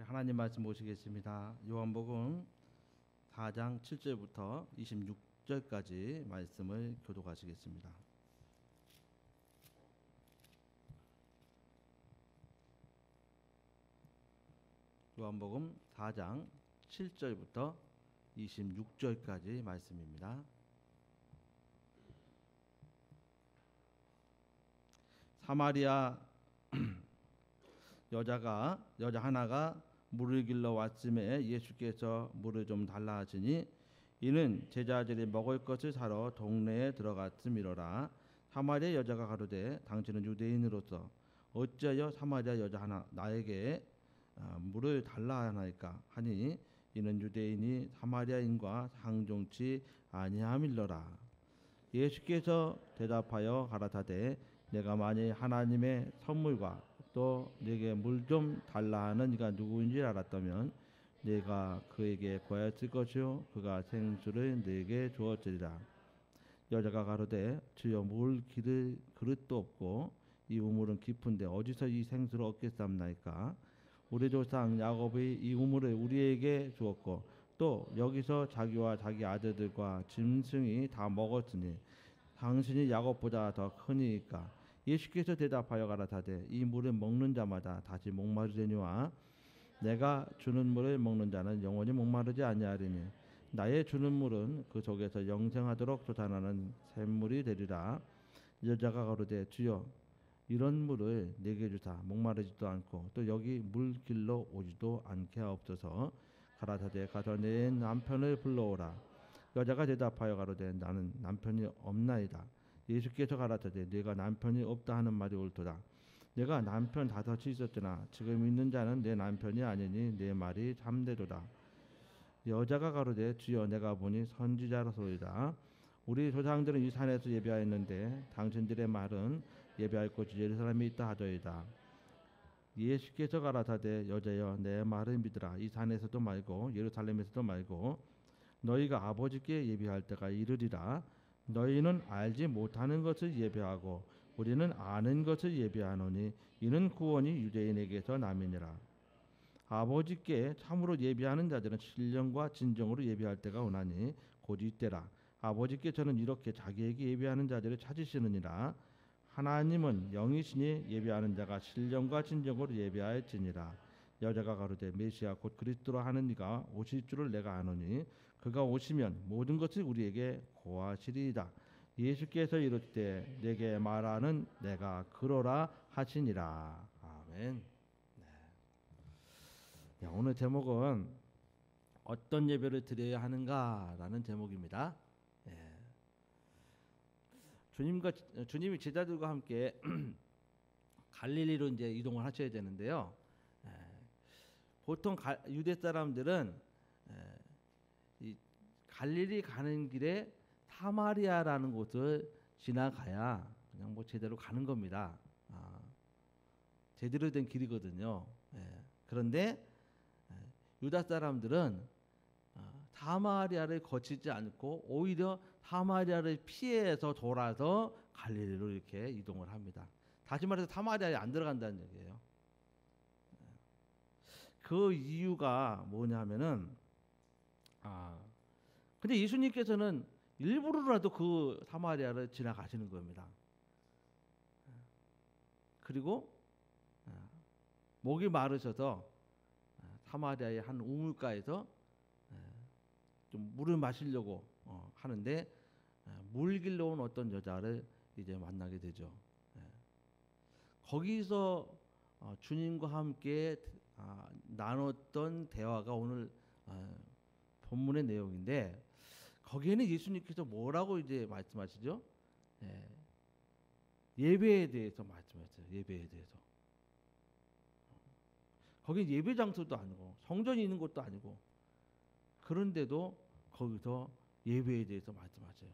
하나님 말씀 보시겠습니다. 요한복음 4장 7절부터 26절까지 말씀을 교독하시겠습니다. 요한복음 4장 7절부터 26절까지 말씀입니다. 사마리아 여자 하나가 물을 길러 왔음에 예수께서 물을 좀 달라 하시니 이는 제자들이 먹을 것을 사러 동네에 들어갔음이로라. 사마리아 여자가 가로되 당신은 유대인으로서 어찌하여 사마리아 여자 하나 나에게 물을 달라 하나이까 하니 이는 유대인이 사마리아인과 상종치 아니함일러라. 예수께서 대답하여 가라사대 내가 만일 하나님의 선물과 또 네게 물 좀 달라 하는 이가 누구인지 알았다면 네가 그에게 구하였을 것이요 그가 생수를 네게 주었으리라. 여자가 가로되 주여 물 기를 그릇도 없고 이 우물은 깊은데 어디서 이 생수를 얻겠사옵나이까. 우리 조상 야곱이 이 우물을 우리에게 주었고 또 여기서 자기와 자기 아들들과 짐승이 다 먹었으니 당신이 야곱보다 더 크니이까. 예수께서 대답하여 가라사대 이 물을 먹는 자마다 다시 목마르려니와 내가 주는 물을 먹는 자는 영원히 목마르지 아니하리니 나의 주는 물은 그 속에서 영생하도록 솟아나는 샘물이 되리라. 여자가 가로되 주여 이런 물을 내게 주사 목마르지도 않고 또 여기 물 길러 오지도 않게 하옵소서. 가라사대 가서 내 남편을 불러오라. 여자가 대답하여 가로되 나는 남편이 없나이다. 예수께서 가라사대 네가 남편이 없다 하는 말이 옳도다. 내가 남편 5이 있었으나 지금 있는 자는 내 남편이 아니니 내 말이 참되도다. 여자가 가로되 주여 내가 보니 선지자로소이다. 우리 조상들은 이 산에서 예배하였는데 당신들의 말은 예배할 곳이 예루살렘에 있다 하더이다. 예수께서 가라사대 여자여 내 말을 믿으라. 이 산에서도 말고 예루살렘에서도 말고 너희가 아버지께 예배할 때가 이르리라. 너희는 알지 못하는 것을 예배하고 우리는 아는 것을 예배하노니 이는 구원이 유대인에게서 남이니라. 아버지께 참으로 예배하는 자들은 신령과 진정으로 예배할 때가 오나니 곧 이때라. 아버지께서는 이렇게 자기에게 예배하는 자들을 찾으시느니라. 하나님은 영이시니 예배하는 자가 신령과 진정으로 예배하였지니라. 여자가 가로되 메시아 곧 그리스도라 하는 이가 오실 줄을 내가 아노니 그가 오시면 모든 것을 우리에게 고하시리이다. 예수께서 이르시되 내게 말하는 내가 그러라 하시니라. 아멘. 네. 오늘 제목은 어떤 예배를 드려야 하는가라는 제목입니다. 네. 주님이 제자들과 함께 갈릴리로 이제 이동을 하셔야 되는데요. 보통 유대 사람들은 이 갈릴리 가는 길에 사마리아라는 곳을 지나가야 그냥 뭐 제대로 가는 겁니다. 제대로 된 길이거든요. 그런데 유다 사람들은 사마리아를 거치지 않고 오히려 사마리아를 피해서 돌아서 갈릴리로 이렇게 이동을 합니다. 다시 말해서 사마리아에 안 들어간다는 얘기예요. 그 이유가 뭐냐면은 근데 예수님께서는 일부러라도 그 사마리아를 지나가시는 겁니다. 그리고 목이 마르셔서 사마리아의 한 우물가에서 좀 물을 마시려고 하는데 물 길러 온 어떤 여자를 이제 만나게 되죠. 거기서 주님과 함께 나눴던 대화가 오늘 본문의 내용인데 거기에는 예수님께서 뭐라고 이제 말씀하시죠? 예배에 대해서 말씀하셨어요. 예배에 대해서. 거기 예배 장소도 아니고 성전이 있는 곳도 아니고 그런데도 거기서 예배에 대해서 말씀하셔요.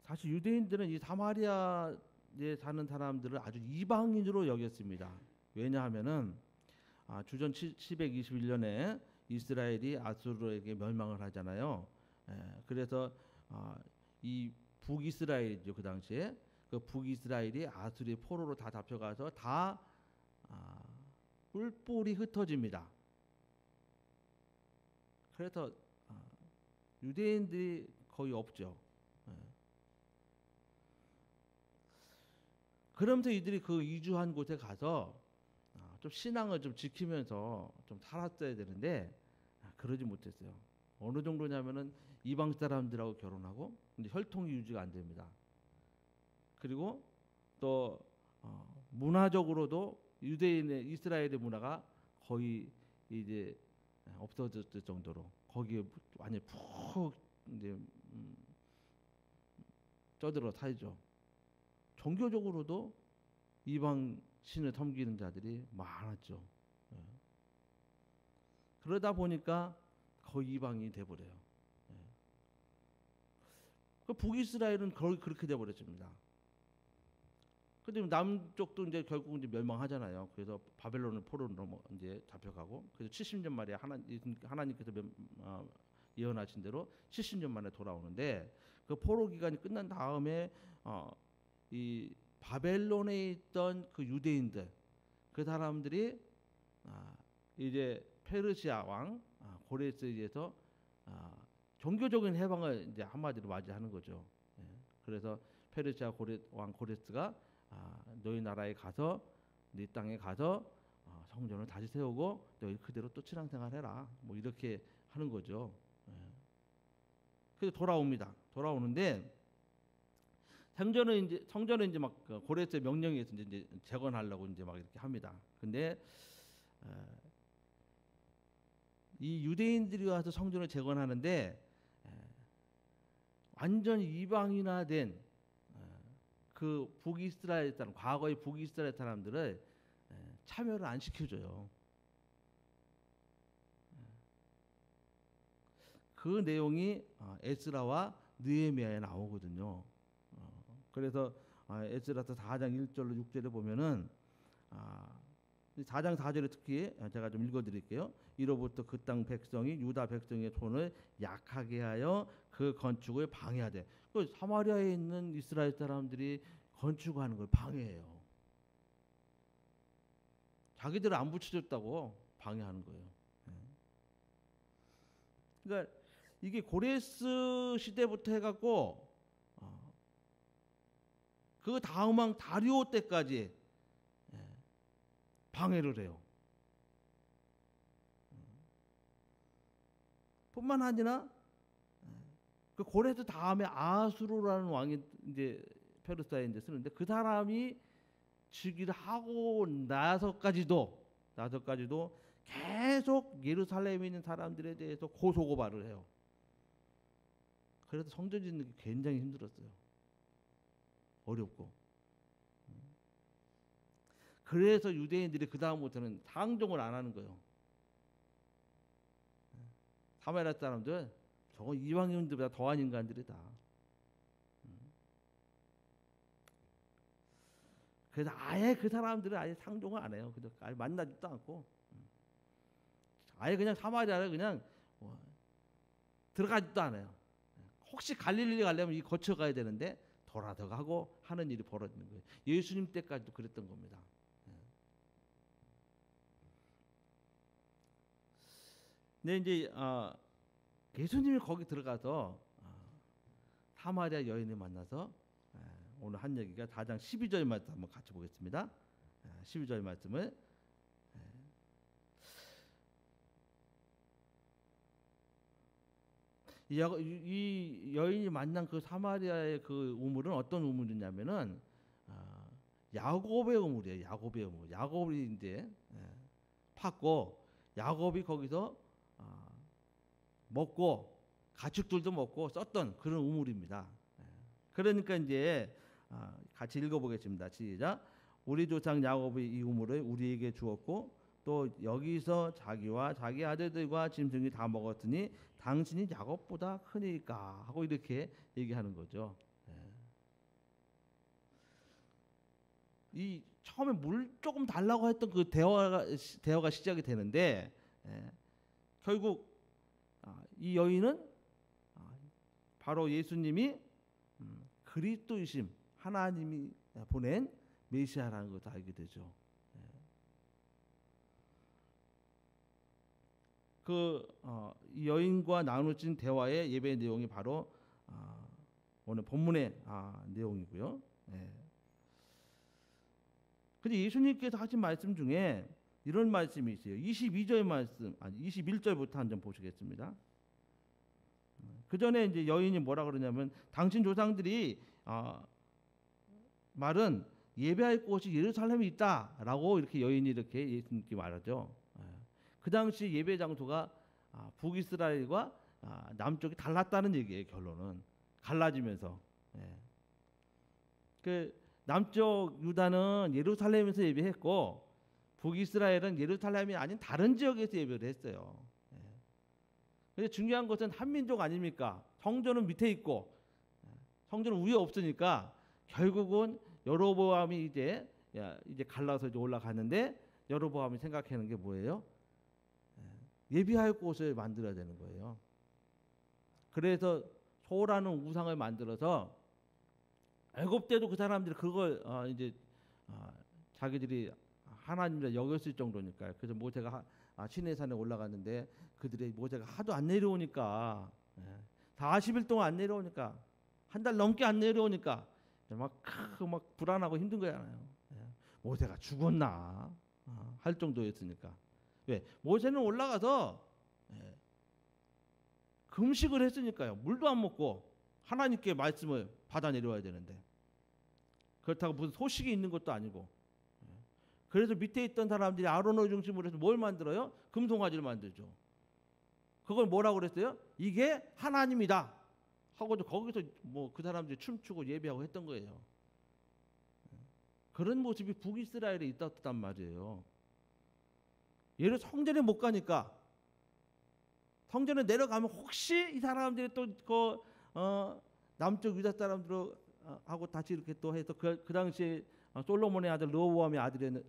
사실 유대인들은 이 사마리아에 사는 사람들을 아주 이방인으로 여겼습니다. 왜냐하면은 주전 721년에 이스라엘이 아수르에게 멸망을 하잖아요. 그래서 이 북이스라엘이죠. 그 당시에 그 북이스라엘이 아수리 포로로 다 잡혀가서 다 뿔뿔이 흩어집니다. 그래서 유대인들이 거의 없죠. 예. 그러면서 이들이 그 이주한 곳에 가서 좀 신앙을 좀 지키면서 좀 살았어야 되는데 그러지 못했어요. 어느 정도냐면은 이방 사람들하고 결혼하고 근데 혈통이 유지가 안 됩니다. 그리고 또 문화적으로도 유대인의 이스라엘의 문화가 거의 이제 없어졌을 정도로 거기에 완전히 푹 이제 쪄들어 살죠. 종교적으로도 이방 신을 섬기는 자들이 많았죠. 예. 그러다 보니까 거의 이방인이 돼버려요. 예. 그 북이스라엘은 거의 그렇게 돼버렸습니다. 근데 남쪽도 이제 결국 이제 멸망하잖아요. 그래서 바벨론을 포로로 넘어 이제 잡혀가고 그래서 70년 만에 하나님께서 예언하신 대로 70년 만에 돌아오는데 그 포로 기간이 끝난 다음에 이 바벨론에 있던 그 유대인들 그 사람들이 이제 페르시아 왕 고레스에 의해서 종교적인 해방을 이제 한마디로 맞이하는 거죠. 예. 그래서 페르시아 왕 고레스가 너희 나라에 가서 네 땅에 가서 성전을 다시 세우고 너희 그대로 또 신앙생활해라. 뭐 이렇게 하는 거죠. 예. 그래서 돌아옵니다. 돌아오는데 성전은 이제 막 고레스의 명령에 의해서 이제 재건하려고 이제 막 이렇게 합니다. 근데 이 유대인들이 와서 성전을 재건하는데 완전 이방인화된 그 북이스라엘 사람, 과거의 북이스라엘 사람들을 참여를 안 시켜줘요. 그 내용이 에스라와 느헤미야에 나오거든요. 그래서 에스라서 4장 1절로 6절에 보면은 4장 4절에 특히 제가 좀 읽어드릴게요. 이로부터 그 땅 백성이 유다 백성의 손을 약하게 하여 그 건축을 방해하되 그 사마리아에 있는 이스라엘 사람들이 건축하는 걸 방해해요. 자기들 안 붙여줬다고 방해하는 거예요. 그러니까 이게 고레스 시대부터 해갖고 그 다음 왕 다리오 때까지 방해를 해요. 뿐만 아니라 그 고레스 다음에 아수르라는 왕이 이제 페르시아에 이제 쓰는데 그 사람이 즉위를 하고 나서까지도 계속 예루살렘에 있는 사람들에 대해서 고소고발을 해요. 그래서 성전 짓는 게 굉장히 힘들었어요. 어렵고. 그래서 유대인들이 그 다음부터는 상종을 안 하는 거예요. 사마리아 사람들 저거 이방인들보다 더한 인간들이다. 그래서 아예 그 사람들은 아예 상종을 안 해요. 그래서 아예 만나지도 않고 아예 그냥 사마리아를 그냥 들어가지도 않아요. 혹시 갈릴리 가려면 이 거쳐가야 되는데 돌아서 가고 하는 일이 벌어지는 거예요. 예수님 때까지도 그랬던 겁니다. 근데 이제 예수님이 거기 들어가서 사마리아 여인을 만나서 오늘 한 얘기가 4장 12절 말씀 한번 같이 보겠습니다. 12절 말씀을 이 여인이 만난 그 사마리아의 그 우물은 어떤 우물이냐면은 야곱의 우물이에요. 야곱의 우물. 야곱이 이제 팠고 야곱이 거기서 먹고 가축들도 먹고 썼던 그런 우물입니다. 그러니까 이제 같이 읽어보겠습니다. 시작. 우리 조상 야곱이 이 우물을 우리에게 주었고 또 여기서 자기와 자기 아들들과 짐승이 다 먹었으니 당신이 야곱보다 크니까 하고 이렇게 얘기하는 거죠. 이 처음에 물 조금 달라고 했던 그 대화가 시작이 되는데 결국 이 여인은 바로 예수님이 그리스도이심, 하나님이 보낸 메시아라는 것을 알게 되죠. 이 여인과 나누진 대화의 예배 내용이 바로 오늘 본문의 내용이고요. 근데 예수님께서 하신 말씀 중에 이런 말씀이 있어요. 22절 말씀, 21절부터 한 점 보시겠습니다. 그 전에 이제 여인이 뭐라 그러냐면 당신 조상들이 말은 예배할 곳이 예루살렘에 있다라고 이렇게 여인이 이렇게 예수님께 말하죠. 그 당시 예배 장소가 북이스라엘과 남쪽이 달랐다는 얘기예요. 결론은 갈라지면서. 그 남쪽 유다는 예루살렘에서 예배했고 북이스라엘은 예루살렘이 아닌 다른 지역에서 예배를 했어요. 근데 중요한 것은 한민족 아닙니까? 성전은 밑에 있고 성전은 위에 없으니까 결국은 여로보암이 이제 갈라서 이제 올라가는데 여로보암이 생각하는 게 뭐예요? 예배할 곳을 만들어야 되는 거예요. 그래서 소라는 우상을 만들어서 애굽 때도 그 사람들이 그걸 자기들이 하나님이라 여겼을 정도니까요. 그래서 모세가 시내산에 올라갔는데 그들의 모세가 하도 안 내려오니까 40일 동안 안 내려오니까 한 달 넘게 안 내려오니까 막 불안하고 힘든 거잖아요. 모세가 죽었나 할 정도였으니까. 왜? 모세는 올라가서 금식을 했으니까요. 물도 안 먹고 하나님께 말씀을 받아 내려와야 되는데 그렇다고 무슨 소식이 있는 것도 아니고 그래서 밑에 있던 사람들이 아론을 중심으로 해서 뭘 만들어요? 금송아지를 만들죠. 그걸 뭐라고 그랬어요? 이게 하나님이다 하고도 거기서 뭐 그 사람들이 춤추고 예배하고 했던 거예요. 그런 모습이 북이스라엘에 있었단 말이에요. 예를 성전에 못 가니까 성전에 내려가면 혹시 이 사람들이 또 남쪽 유다 사람들 하고 다시 이렇게 또 해서 그 당시에 솔로몬의 아들 르호보암의 아들의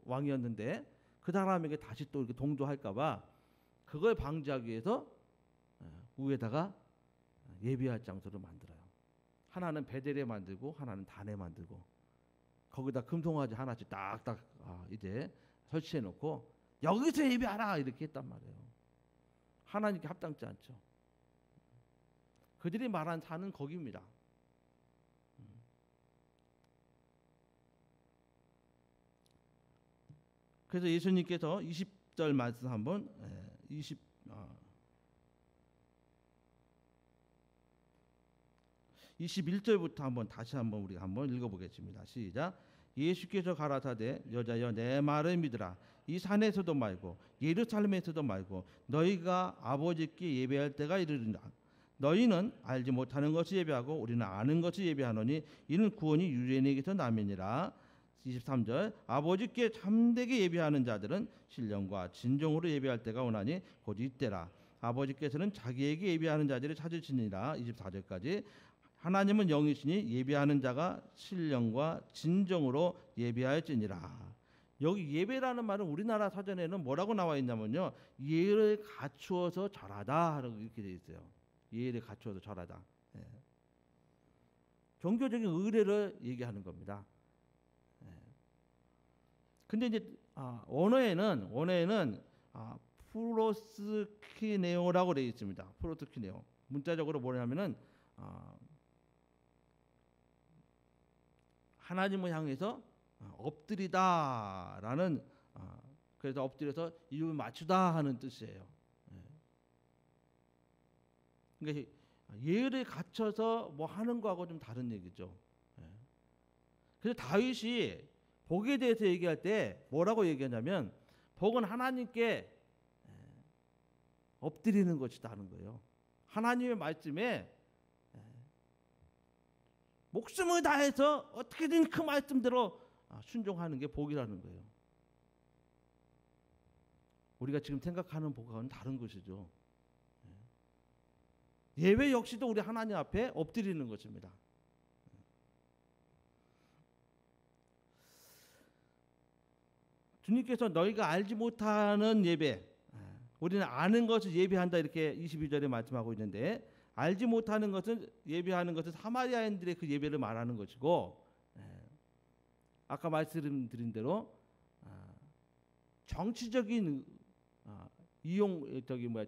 왕이었는데 그 사람에게 다시 또 이렇게 동조할까봐 그걸 방지하기 위해서 위에다가 예배할 장소를 만들어요. 하나는 베델에 만들고 하나는 단에 만들고 거기다 금송아지 하나씩 딱딱 이제 설치해 놓고 여기서 예배하라 이렇게 했단 말이에요. 하나님께 합당치 않죠. 그들이 말한 산은 거기입니다. 그래서 예수님께서 20절 말씀 한번 21절부터 한번 다시 한번 우리가 한번 읽어보겠습니다. 시작. 예수께서 가라사대 여자여 내 말을 믿으라. 이 산에서도 말고 예루살렘에서도 말고 너희가 아버지께 예배할 때가 이르리라. 너희는 알지 못하는 것을 예배하고 우리는 아는 것을 예배하노니 이는 구원이 유대인에게서 남이니라. 23절 아버지께 참되게 예배하는 자들은 신령과 진정으로 예배할 때가 오나니 곧 이때라. 아버지께서는 자기에게 예배하는 자들을 찾으시니라. 24절까지 하나님은 영이시니 예배하는 자가 신령과 진정으로 예배할지니라. 여기 예배라는 말은 우리나라 사전에는 뭐라고 나와 있냐면요, 예를 갖추어서 절하다 이렇게 돼 있어요. 예를 갖추어서 절하다. 종교적인 의례를 얘기하는 겁니다. 근데 이제 원어에는 프로스키네오라고 되어 있습니다. 프로스키네오. 문자적으로 뭐냐면은 하나님을 향해서 엎드리다라는 그래서 엎드려서 이름을 맞추다 하는 뜻이에요. 그러니까 예를 갖춰서 뭐 하는 거하고 좀 다른 얘기죠. 그래서 다윗이 복에 대해서 얘기할 때 뭐라고 얘기하냐면 복은 하나님께 엎드리는 것이다 하는 거예요. 하나님의 말씀에 목숨을 다해서 어떻게든 그 말씀대로 순종하는 게 복이라는 거예요. 우리가 지금 생각하는 복과는 다른 것이죠. 예배 역시도 우리 하나님 앞에 엎드리는 것입니다. 주님께서 너희가 알지 못하는 예배, 우리는 아는 것을 예배한다 이렇게 22절에 말씀하고 있는데 알지 못하는 것은 예배하는 것은 사마리아인들의 그 예배를 말하는 것이고, 아까 말씀드린 대로 정치적인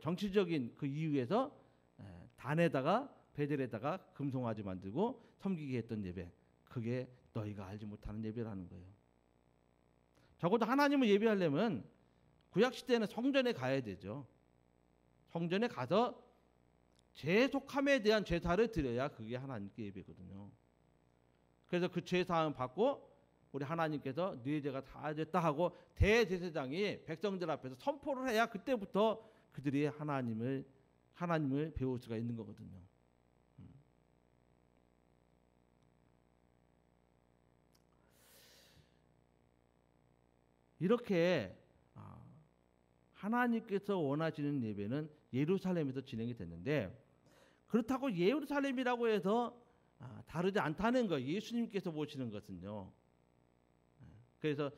정치적인 그 이유에서 단에다가 베델에다가 금송아지 만들고 섬기게 했던 예배, 그게 너희가 알지 못하는 예배라는 거예요. 적어도 하나님을 예배하려면 구약 시대에는 성전에 가야 되죠. 성전에 가서 죄속함에 대한 제사를 드려야 그게 하나님께 예배거든요. 그래서 그 죄사함 받고 우리 하나님께서 네 죄가 다 됐다 하고 대제사장이 백성들 앞에서 선포를 해야 그때부터 그들이 하나님을 배울 수가 있는 거거든요. 이렇게 하나님께서 원하시는 예배는 예루살렘에서 진행이 됐는데, 그렇다고 예루살렘이라고 해서 다르지 않다는 거, 예수님께서 보시는 것은요. 그래서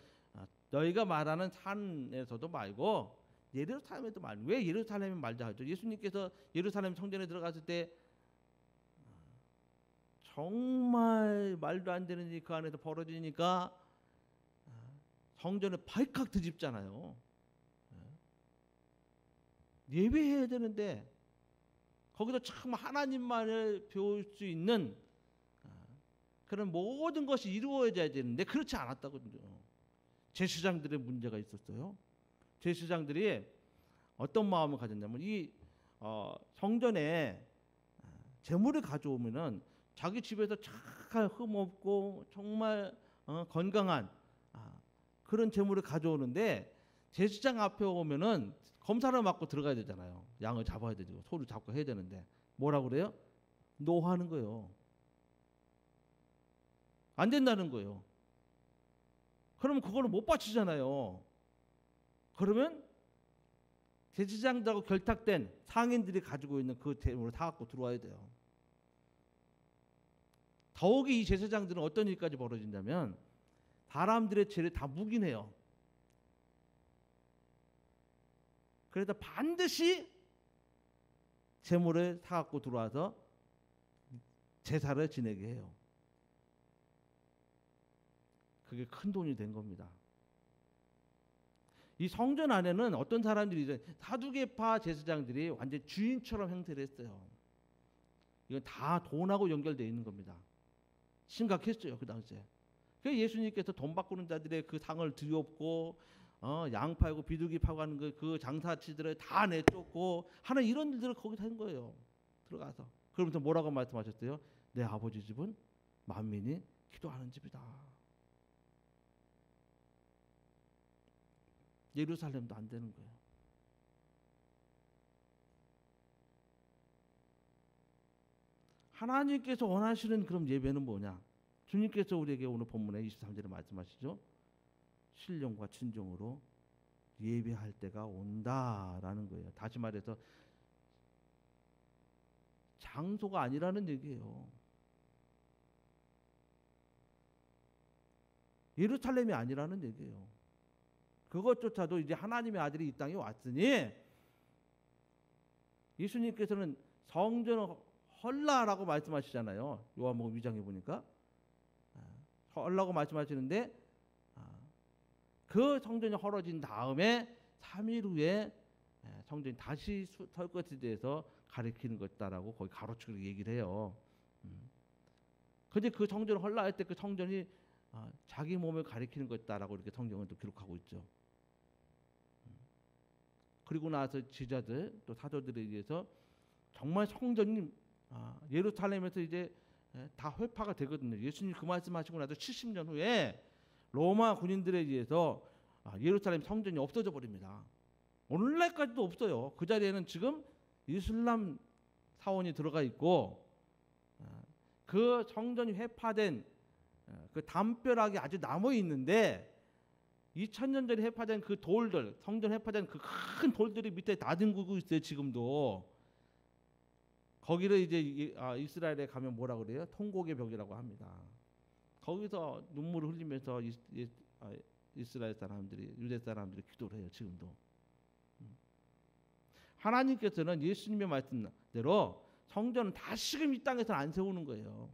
너희가 말하는 산에서도 말고 예루살렘에도 말고, 왜 예루살렘에 말자 하죠? 예수님께서 예루살렘 성전에 들어갔을 때 정말 말도 안 되는 일이 그 안에서 벌어지니까 성전을 발칵 뒤집잖아요. 예배해야 되는데 거기서 참 하나님만을 배울 수 있는 그런 모든 것이 이루어져야 되는데 그렇지 않았다거든요. 제사장들의 문제가 있었어요. 제사장들이 어떤 마음을 가졌냐면 이 성전에 제물을 가져오면은 자기 집에서 잘 흠없고 정말 건강한 그런 제물을 가져오는데, 제사장 앞에 오면은 검사를 맡고 들어가야 되잖아요. 양을 잡아야 되고 소를 잡고 해야 되는데 뭐라고 그래요? 노하는 거예요. 안 된다는 거예요. 그러면 그거를 못 바치잖아요. 그러면 제사장들하고 결탁된 상인들이 가지고 있는 그 제물을 다 갖고 들어와야 돼요. 더욱이 이 제사장들은 어떤 일까지 벌어진다면 사람들의 죄를 다 묵인해요. 그래서 반드시 제물을 사 갖고 들어와서 제사를 지내게 해요. 그게 큰 돈이 된 겁니다. 이 성전 안에는 어떤 사람들이 사두개파 제사장들이 완전 주인처럼 행세를 했어요. 이건 다 돈하고 연결되어 있는 겁니다. 심각했어요, 그 당시에. 그래서 예수님께서 돈 바꾸는 자들의 그 상을 들여엎고 양 팔고 비둘기 파고 하는 그 장사치들을 다 내쫓고 하는 이런 일들을 거기서 한 거예요. 들어가서. 그러면서 뭐라고 말씀하셨어요? 내 아버지 집은 만민이 기도하는 집이다. 예루살렘도 안 되는 거예요. 하나님께서 원하시는 그런 예배는 뭐냐? 주님께서 우리에게 오늘 본문에 23절에 말씀하시죠. 신령과 진정으로 예배할 때가 온다라는 거예요. 다시 말해서 장소가 아니라는 얘기예요. 예루살렘이 아니라는 얘기예요. 그것조차도 이제 하나님의 아들이 이 땅에 왔으니 예수님께서는 성전을 헐라라고 말씀하시잖아요. 요한복음 2장에 보니까 헐라고 말씀하시는데 그 성전이 헐어진 다음에 3일 후에 성전이 다시 설 것에 대해서 가리키는 것이다라고 거기 가로치고 얘기를 해요. 근데 그 성전을 헐라할 때 그 성전이 자기 몸을 가리키는 것이다라고 이렇게 성경은 또 기록하고 있죠. 그리고 나서 지자들 또 사도들에 의해서 정말 성전이 예루살렘에서 이제 다 회파가 되거든요. 예수님 그 말씀하시고 나서 70년 후에 로마 군인들에 의해서 예루살렘 성전이 없어져 버립니다. 오늘날까지도 없어요. 그 자리에는 지금 이슬람 사원이 들어가 있고 그 성전이 회파된 그 담벼락이 아주 남아 있는데 2000년 전에 회파된 그 돌들, 성전 회파된 그 큰 돌들이 밑에 다듬고 있어요. 지금도. 거기를 이제 이스라엘에 가면 뭐라 그래요? 통곡의 벽이라고 합니다. 거기서 눈물을 흘리면서 이스라엘 사람들이, 유대 사람들이 기도를 해요. 지금도. 하나님께서는 예수님의 말씀대로 성전은 다시금 이 땅에서 안 세우는 거예요.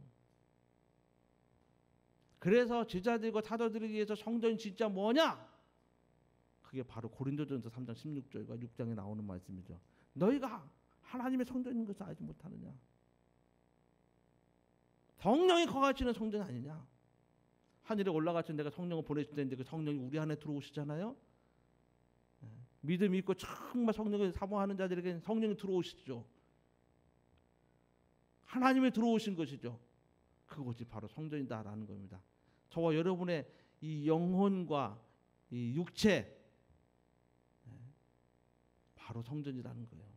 그래서 제자들과 사도들에게 위해서 성전이 진짜 뭐냐? 그게 바로 고린도전서 3장 16절과 6장에 나오는 말씀이죠. 너희가 하나님의 성전인 것을 알지 못하느냐? 성령이 거하시는 성전 아니냐? 하늘에 올라가신 내가 성령을 보내실 텐데 그 성령이 우리 안에 들어오시잖아요. 믿음이 있고 정말 성령을 사모하는 자들에게 성령이 들어오시죠. 하나님이 들어오신 것이죠. 그것이 바로 성전이다라는 겁니다. 저와 여러분의 이 영혼과 이 육체 바로 성전이라는 거예요.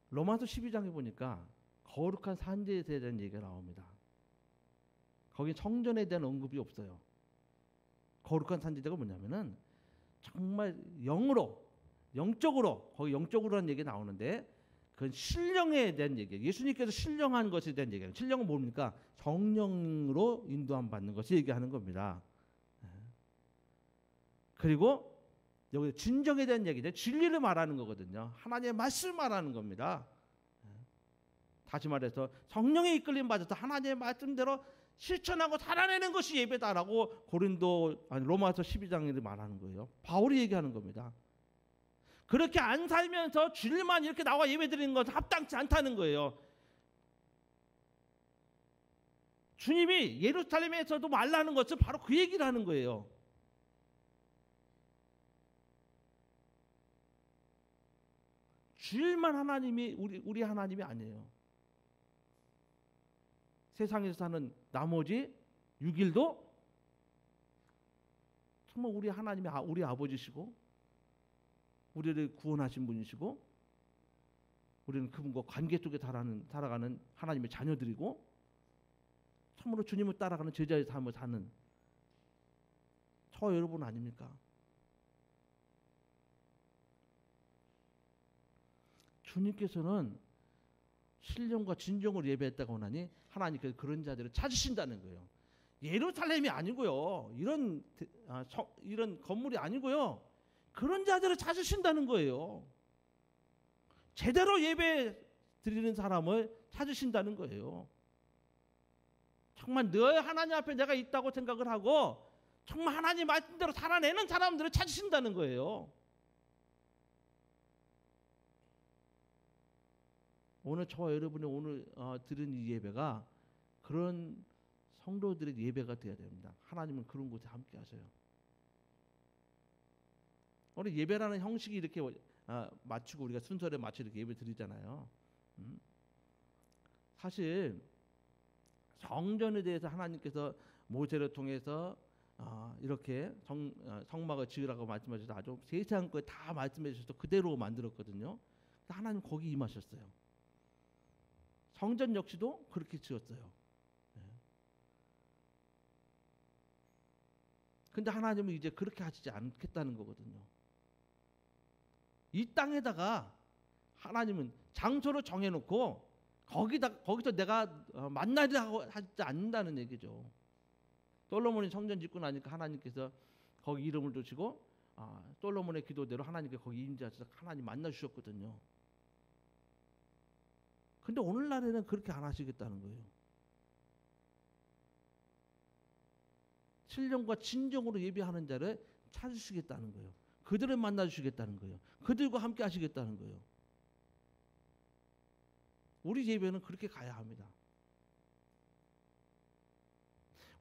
로마서 12장에 보니까 거룩한 산지에 대한 얘기가 나옵니다. 거기 성전에 대한 언급이 없어요. 거룩한 산지대가 뭐냐면은 정말 영적으로 거기 영적으로라는 얘기 나오는데 그건 신령에 대한 얘기예요. 예수님께서 신령한 것에 대한 얘기예요. 신령은 뭡니까? 성령으로 인도함 받는 것을 얘기하는 겁니다. 그리고 여기 진정에 대한 얘기죠. 진리를 말하는 거거든요. 하나님의 말씀을 말하는 겁니다. 다시 말해서 성령에 이끌림 받아서 하나님의 말씀대로 실천하고 살아내는 것이 예배다라고 로마서 12장에 말하는 거예요. 바울이 얘기하는 겁니다. 그렇게 안 살면서 주일만 이렇게 나와 예배드리는 것은 합당치 않다는 거예요. 주님이 예루살렘에서도 말라는 것은 바로 그 얘기를 하는 거예요. 주일만 하나님이 우리 하나님이 아니에요. 세상에서 사는 나머지 6일도 정말 우리 하나님이 우리 아버지시고 우리를 구원하신 분이시고 우리는 그분과 관계 속에 살아가는 하나님의 자녀들이고 참으로 주님을 따라가는 제자의 삶을 사는 저와 여러분 아닙니까? 주님께서는 신령과 진정으로 예배했다고 하니 하나님께서 그런 자들을 찾으신다는 거예요. 예루살렘이 아니고요. 이런 건물이 아니고요. 그런 자들을 찾으신다는 거예요. 제대로 예배 드리는 사람을 찾으신다는 거예요. 정말 늘 하나님 앞에 내가 있다고 생각을 하고 정말 하나님 말씀대로 살아내는 사람들을 찾으신다는 거예요. 오늘 저와 여러분이 오늘 드린 이 예배가 그런 성도들의 예배가 되어야 됩니다. 하나님은 그런 곳에 함께 하셔요. 우리 예배라는 형식이 이렇게 맞추고 우리가 순서를 맞춰 이렇게 예배 드리잖아요. 사실 성전에 대해서 하나님께서 모세를 통해서 이렇게 성막을 지으라고 말씀하셔서 아주 세세한 거 다 말씀해 주셔서 그대로 만들었거든요. 하나님 거기 임하셨어요. 성전 역시도 그렇게 지었어요. 근데 하나님은 이제 그렇게 하시지 않겠다는 거거든요. 이 땅에다가 하나님은 장소를 정해놓고 거기서 내가 만나려고 하지 않는다는 얘기죠. 솔로몬이 성전 짓고 나니까 하나님께서 거기 이름을 두시고 솔로몬의 기도대로 하나님께 거기 임재하셔서 하나님 만나 주셨거든요. 근데 오늘날에는 그렇게 안 하시겠다는 거예요. 신령과 진정으로 예배하는 자를 찾으시겠다는 거예요. 그들을 만나 주시겠다는 거예요. 그들과 함께 하시겠다는 거예요. 우리 예배는 그렇게 가야 합니다.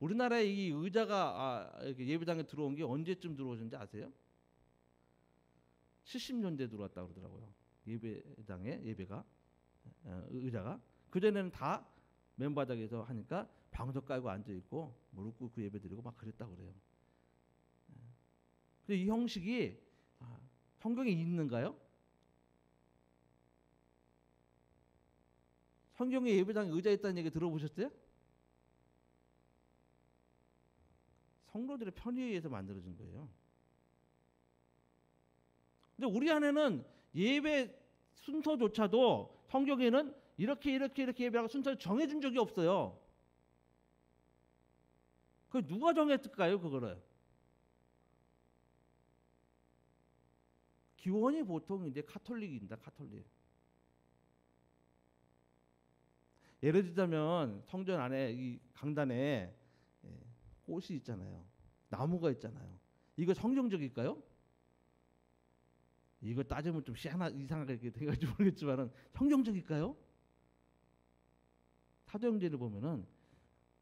우리나라에 이 의자가 이렇게 예배당에 들어온 게 언제쯤 들어오셨는지 아세요? 70년대에 들어왔다고 그러더라고요. 예배가 의자가 그전에는 다 맨바닥에서 하니까 방석 깔고 앉아있고 무릎 꿇고 예배드리고 막 그랬다고 그래요. 근데 이 형식이 성경에 있는가요? 성경에 예배당에 의자 있다는 얘기 들어보셨어요? 성도들의 편의에 의해서 만들어진 거예요. 근데 우리 안에는 예배 순서조차도 성경에는 이렇게 예배하고 순서를 정해준 적이 없어요. 그 누가 정했을까요, 그거를? 기원이 보통 이제 카톨릭입니다. 카톨릭. 예를 들자면 성전 안에 이 강단에 꽃이 있잖아요. 나무가 있잖아요. 이거 성경적일까요? 이거 따지면 좀 이상하게 돼가지고 모르겠지만은 성경적일까요? 사도행전을 보면은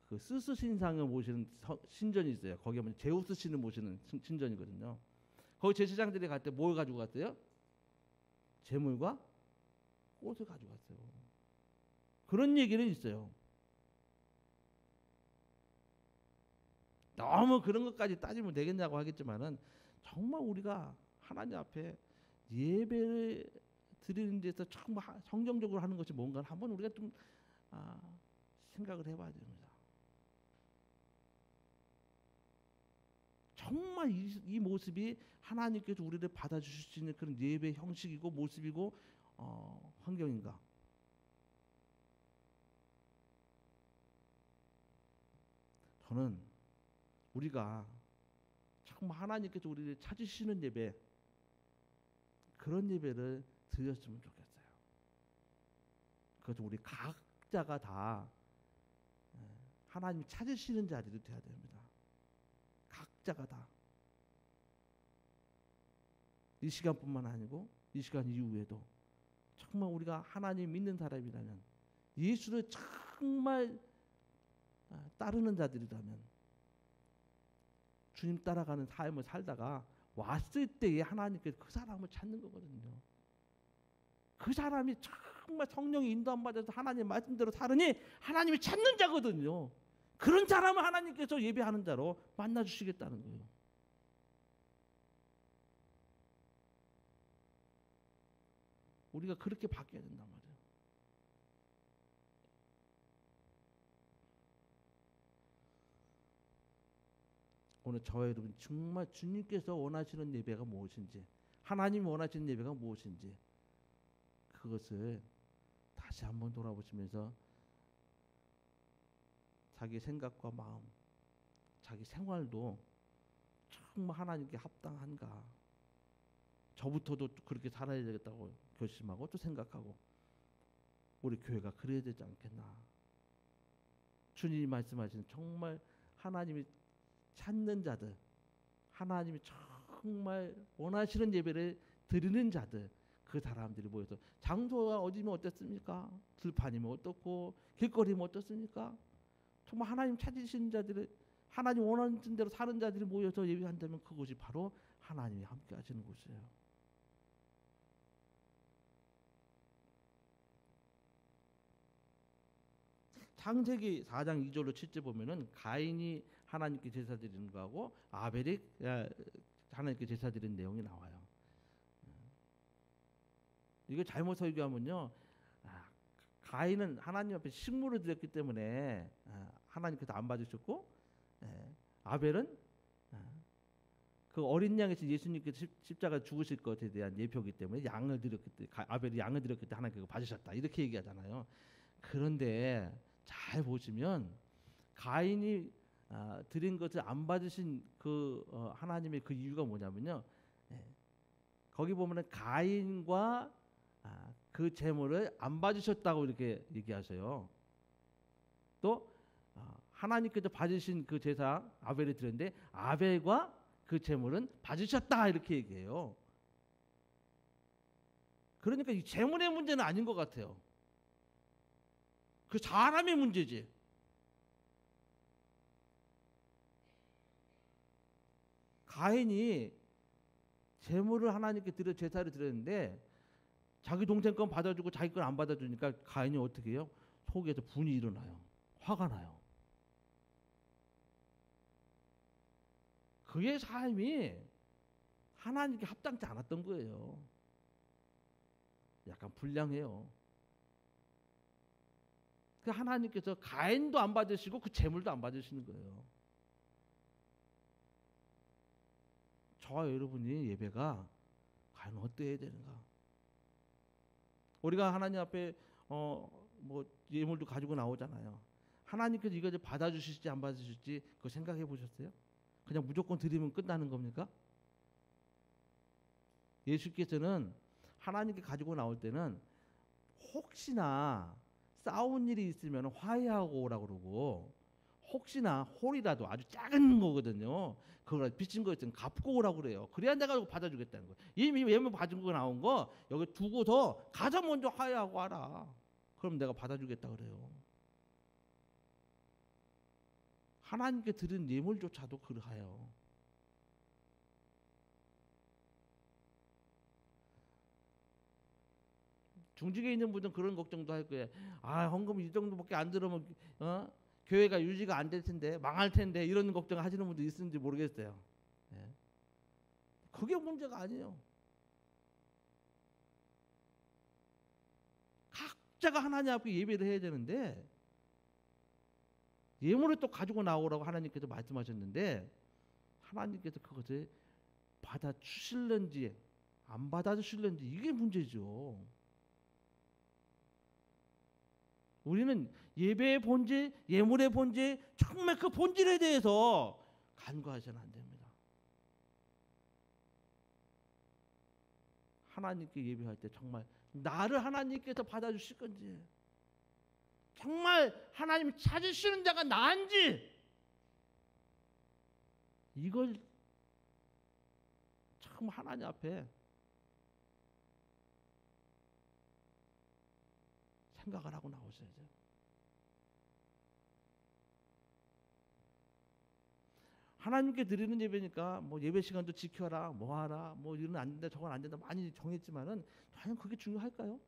그 스스 신상을 모시는 신전이 있어요. 거기 보면 제우스 신을 모시는 신전이거든요. 거기 제사장들이 갈 때 뭘 가지고 갔어요? 재물과 꽃을 가지고 갔어요. 그런 얘기는 있어요. 너무 그런 것까지 따지면 되겠냐고 하겠지만은 정말 우리가 하나님 앞에 예배를 드리는 데서 정말 성경적으로 하는 것이 뭔가 한번 우리가 좀 생각을 해봐야 됩니다. 정말 이 모습이 하나님께서 우리를 받아주실 수 있는 그런 예배 형식이고 모습이고 환경인가? 저는 우리가 정말 하나님께서 우리를 찾으시는 예배, 그런 예배를 드렸으면 좋겠어요. 그래서 우리 각자가 다 하나님 찾으시는 자들이 돼야 됩니다. 각자가 다. 이 시간뿐만 아니고 이 시간 이후에도 정말 우리가 하나님 믿는 사람이라면, 예수를 정말 따르는 자들이라면, 주님 따라가는 삶을 살다가 왔을 때에 하나님께서 그 사람을 찾는 거거든요. 그 사람이 정말 성령의 인도함 받아서 하나님 말씀대로 살으니 하나님이 찾는 자거든요. 그런 사람을 하나님께서 예배하는 자로 만나주시겠다는 거예요. 우리가 그렇게 바뀌어야 된단 말이에요. 오늘 저와 여러분 정말 주님께서 원하시는 예배가 무엇인지, 하나님이 원하시는 예배가 무엇인지, 그것을 다시 한번 돌아보시면서 자기 생각과 마음, 자기 생활도 정말 하나님께 합당한가, 저부터도 그렇게 살아야 되겠다고 결심하고 또 생각하고, 우리 교회가 그래야 되지 않겠나. 주님이 말씀하시는 정말 하나님이 찾는 자들, 하나님이 정말 원하시는 예배를 드리는 자들, 그 사람들이 모여서, 장소가 어디면 어떻습니까? 들판이면 어떻고 길거리면 어떻습니까? 정말 하나님 찾으시는 자들이, 하나님 원하는 대로 사는 자들이 모여서 예배한다면 그것이 바로 하나님이 함께 하시는 곳이에요. 창세기 4장 2절로 7절 보면은 가인이 하나님께 제사 드리는 거하고 아벨이 하나님께 제사 드리는 내용이 나와요. 이거 잘못 설교하면요, 가인은 하나님 앞에 식물을 드렸기 때문에 하나님께서 안 받으셨고, 아벨은 그 어린 양에서 예수님께서 십자가 죽으실 것에 대한 예표이기 때문에 양을 드렸기 때문에, 아벨이 양을 드렸기 때문에 하나님께서 받으셨다, 이렇게 얘기하잖아요. 그런데 잘 보시면 가인이 드린 것을 안 받으신 그 하나님의 그 이유가 뭐냐면요, 거기 보면은 가인과 그 제물을 안 받으셨다고 이렇게 얘기하셔요. 또 하나님께서 받으신 그 제사 아벨이 드렸는데 아벨과 그 제물은 받으셨다, 이렇게 얘기해요. 그러니까 이 제물의 문제는 아닌 것 같아요. 그 사람의 문제지. 가인이 제물을 하나님께 드려 제사를 드렸는데 자기 동생 건 받아주고 자기 건 안 받아주니까 가인이 어떻게 해요? 속에서 분이 일어나요. 화가 나요. 그의 삶이 하나님께 합당치 않았던 거예요. 약간 불량해요. 그 하나님께서 가인도 안 받으시고 그 제물도 안 받으시는 거예요. 저와 여러분이 예배가 과연 어떠해야 되는가? 우리가 하나님 앞에 뭐 예물도 가지고 나오잖아요. 하나님께서 이거 받아주실지 안 받으실지 그거 생각해 보셨어요? 그냥 무조건 드리면 끝나는 겁니까? 예수께서는 하나님께 가지고 나올 때는 혹시나 싸운 일이 있으면 화해하고 오라고 그러고, 혹시나 홀이라도 아주 작은 거거든요. 그걸 빚진 거 있으면 갚고 오라고 그래요. 그래야 내가 받아주겠다는 거예요. 이미 예물 받은 거 나온 거 여기 두고서 가장 먼저 화해하고 와라. 그럼 내가 받아주겠다 그래요. 하나님께 드린 예물조차도 그러해요. 중직에 있는 분들은 그런 걱정도 할 거예요. 아, 헌금 이 정도밖에 안 들으면 교회가 유지가 안 될 텐데, 망할 텐데, 이런 걱정 하시는 분도 있는지 모르겠어요. 예. 그게 문제가 아니에요. 각자가 하나님 앞에 예배를 해야 되는데, 예물을 또 가지고 나오라고 하나님께서 말씀하셨는데, 하나님께서 그것을 받아주실는지 안 받아주실는지 이게 문제죠. 우리는 예배의 본질, 예물의 본질, 정말 그 본질에 대해서 간과하셔는 안 됩니다. 하나님께 예배할 때 정말 나를 하나님께서 받아주실 건지, 정말 하나님이 찾으시는 자가 나인지, 이걸 참 하나님 앞에 생각을 하고 나오셔야죠. 하나님께 드리는 예배니까 뭐 예배 시간도 지켜라, 뭐 하라, 뭐 이런 안 된다, 저건 안 된다 많이 정했지만은 과연 그게 중요할까요?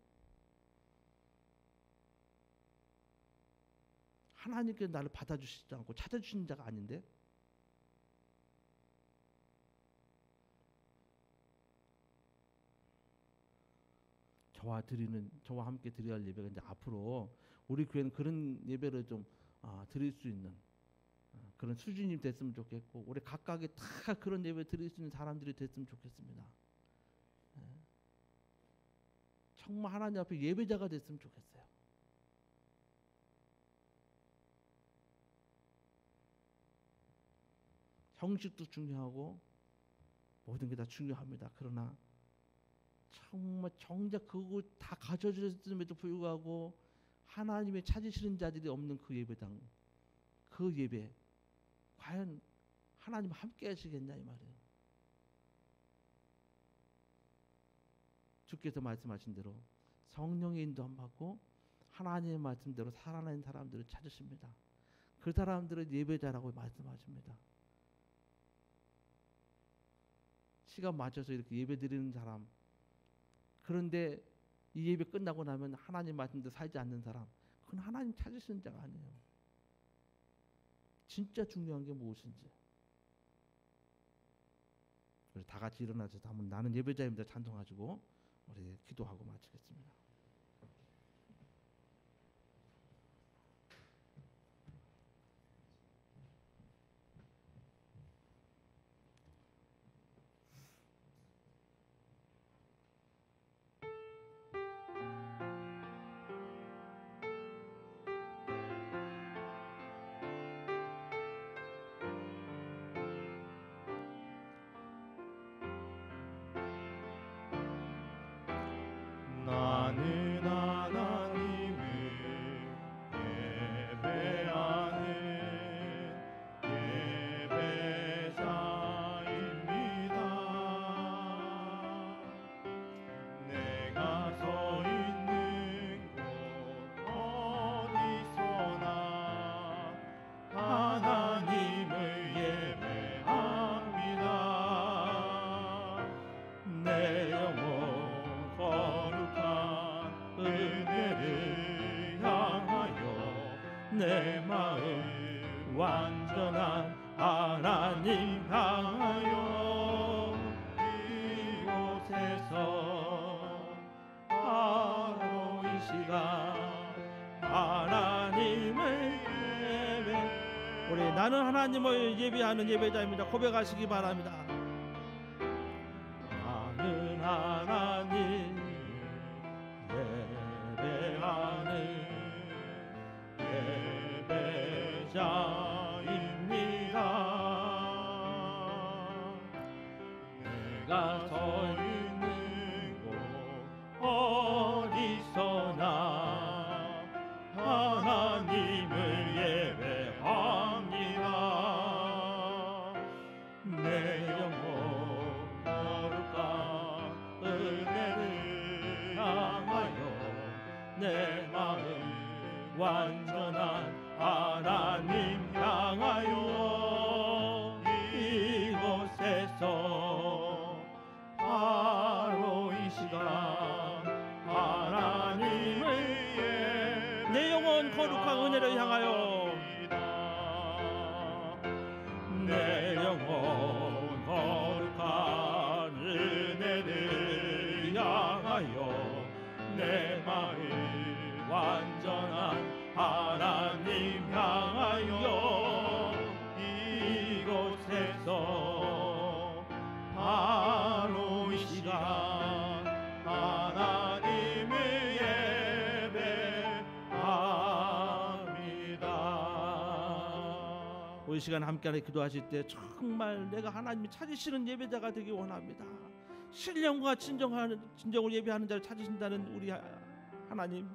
하나님께 나를 받아주시지 않고 찾아주시는 자가 아닌데, 저와 함께 드려야 할 예배가 이제 앞으로 우리 교회는 그런 예배를 좀 드릴 수 있는 그런 수준이 됐으면 좋겠고, 우리 각각이 다 그런 예배 드릴 수 있는 사람들이 됐으면 좋겠습니다. 정말 하나님 앞에 예배자가 됐으면 좋겠어요. 형식도 중요하고 모든 게 다 중요합니다. 그러나 정말 정작 그거 다 가져졌음에도 불구하고 하나님의 찾으시는 자들이 없는 그 예배당, 그 예배, 과연 하나님 함께 하시겠냐 이 말이에요. 주께서 말씀하신 대로 성령의 인도함 받고 하나님의 말씀대로 살아나는 사람들을 찾으십니다. 그 사람들은 예배자라고 말씀하십니다. 시간 맞춰서 이렇게 예배 드리는 사람, 그런데 이 예배 끝나고 나면 하나님 말씀대로 살지 않는 사람, 그건 하나님 찾으시는 자가 아니에요. 진짜 중요한 게 무엇인지. 우리 다 같이 일어나서 한번 나는 예배자입니다 찬송하시고 우리 기도하고 마치겠습니다. 나는 하나님을 예배하는 예배자입니다. 내가 서 있는 곳 어디서나 하나님을 예배합니다. 내 영혼 은혜를 향하여 내 마음 완전한 하나님 향하여 이곳에서 바로 이 시간 하나님을 예배, 우리 나는 하나님을 예배하는 예배자입니다. 고백하시기 바랍니다. 나는 하나님 예배하는 예배자입니다. 내가 서 있는 완전한 하나님 향하여 이곳에서 바로 이 시간 하나님을 내 영혼 거룩한 은혜를 향하여 내 영혼 거룩한 은혜를 향하여 내 마음 완전한 하나님 향하여 이곳에서 바로 이 시간 하나님을 예배합니다. 이 시간 함께 기도하실 때 정말 내가 하나님이 찾으시는 예배자가 되기 원합니다. 신령과 진정으로 예배하는 자를 찾으신다는 우리 하나님,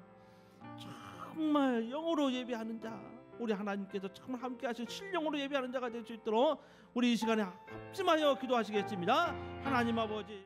정말 영으로 예배하는 자, 우리 하나님께서 정말 함께 하실 신령으로 예배하는 자가 될 수 있도록 우리 이 시간에 합심하여 기도하시겠습니다. 하나님 아버지,